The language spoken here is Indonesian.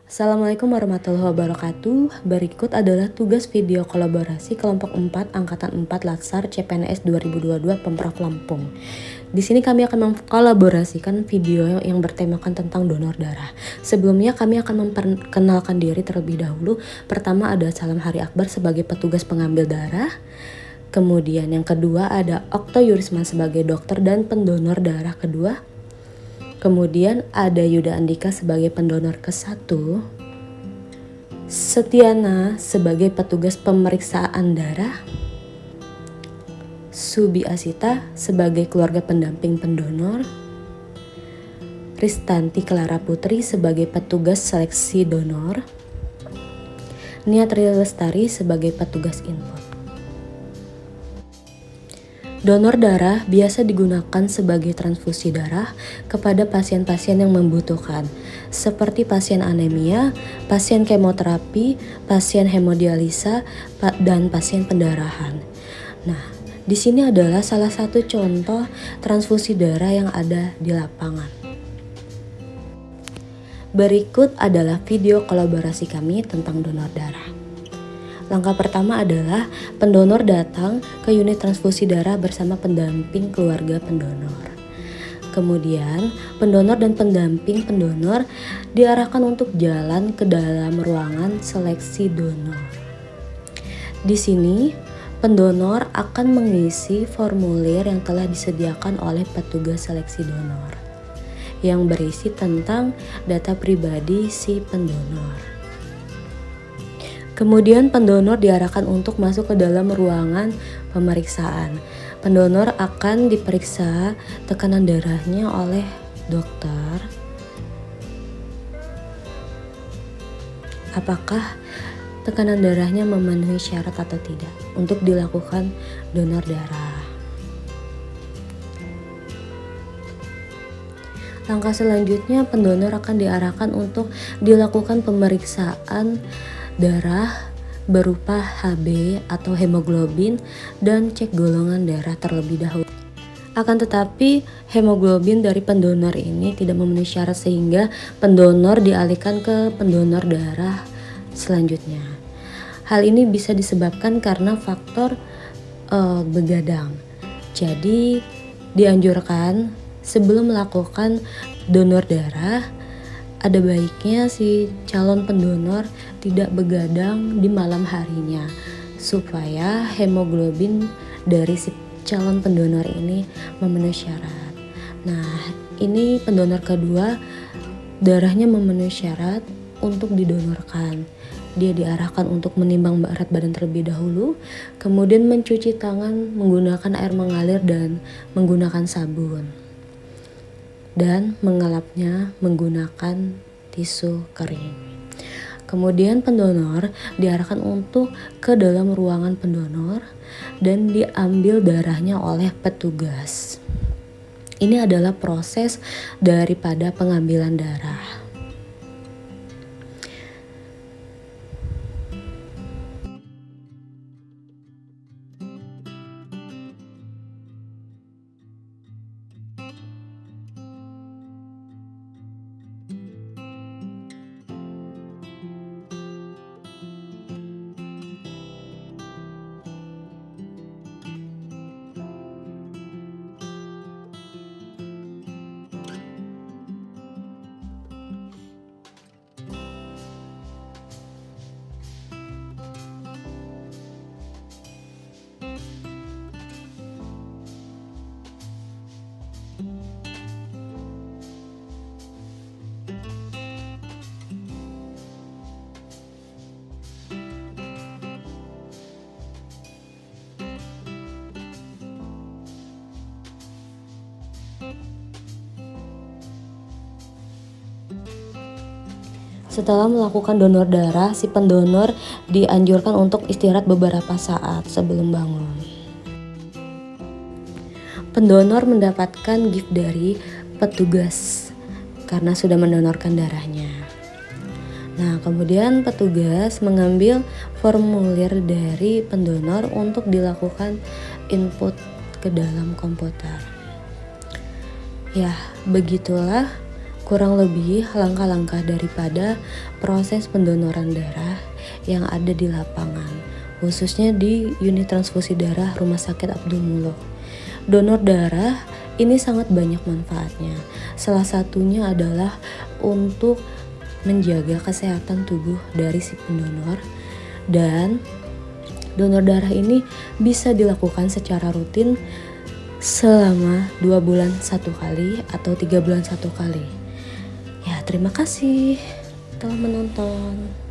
Assalamualaikum warahmatullahi wabarakatuh. Berikut adalah tugas video kolaborasi kelompok 4 angkatan 4 Latsar CPNS 2022 Pemprov Lampung. Di sini kami akan mengkolaborasikan video yang bertemakan tentang donor darah. Sebelumnya kami akan memperkenalkan diri terlebih dahulu. Pertama ada Salam Hari Akbar sebagai petugas pengambil darah. Kemudian yang kedua ada Okto Yurisman sebagai dokter dan pendonor darah kedua. Kemudian ada Yuda Andika sebagai pendonor ke-1. Setiana sebagai petugas pemeriksaan darah. Subi Asita sebagai keluarga pendamping pendonor. Ristanti Clara Putri sebagai petugas seleksi donor. Nia Tri Lestari sebagai petugas input. Donor darah biasa digunakan sebagai transfusi darah kepada pasien-pasien yang membutuhkan, seperti pasien anemia, pasien kemoterapi, pasien hemodialisa, dan pasien pendarahan. Nah, di sini adalah salah satu contoh transfusi darah yang ada di lapangan. Berikut adalah video kolaborasi kami tentang donor darah. Langkah pertama adalah pendonor datang ke unit transfusi darah bersama pendamping keluarga pendonor. Kemudian, pendonor dan pendamping pendonor diarahkan untuk jalan ke dalam ruangan seleksi donor. Di sini, pendonor akan mengisi formulir yang telah disediakan oleh petugas seleksi donor yang berisi tentang data pribadi si pendonor. Kemudian pendonor diarahkan untuk masuk ke dalam ruangan pemeriksaan. Pendonor akan diperiksa tekanan darahnya oleh dokter. Apakah tekanan darahnya memenuhi syarat atau tidak untuk dilakukan donor darah. Langkah selanjutnya pendonor akan diarahkan untuk dilakukan pemeriksaan darah berupa HB atau hemoglobin dan cek golongan darah terlebih dahulu. Akan tetapi hemoglobin dari pendonor ini tidak memenuhi syarat sehingga pendonor dialihkan ke pendonor darah selanjutnya. Hal ini bisa disebabkan karena faktor begadang. Jadi dianjurkan sebelum melakukan donor darah ada baiknya si calon pendonor tidak begadang di malam harinya supaya hemoglobin dari si calon pendonor ini memenuhi syarat. Nah, ini pendonor kedua darahnya memenuhi syarat untuk didonorkan. Dia diarahkan untuk menimbang berat badan terlebih dahulu, kemudian mencuci tangan menggunakan air mengalir dan menggunakan sabun. Dan mengelapnya menggunakan tisu kering. Kemudian pendonor diarahkan untuk ke dalam ruangan pendonor dan diambil darahnya oleh petugas. Ini adalah proses daripada pengambilan darah. Setelah melakukan donor darah, si pendonor dianjurkan untuk istirahat beberapa saat sebelum bangun. Pendonor mendapatkan gift dari petugas karena sudah mendonorkan darahnya. Nah, kemudian petugas mengambil formulir dari pendonor untuk dilakukan input ke dalam komputer. Ya, begitulah kurang lebih langkah-langkah daripada proses pendonoran darah yang ada di lapangan, khususnya di unit transfusi darah Rumah Sakit Abdul Muluk. Donor darah ini sangat banyak manfaatnya. Salah satunya adalah untuk menjaga kesehatan tubuh dari si pendonor, dan donor darah ini bisa dilakukan secara rutin selama 2 bulan 1 kali atau 3 bulan 1 kali. Ya, terima kasih telah menonton.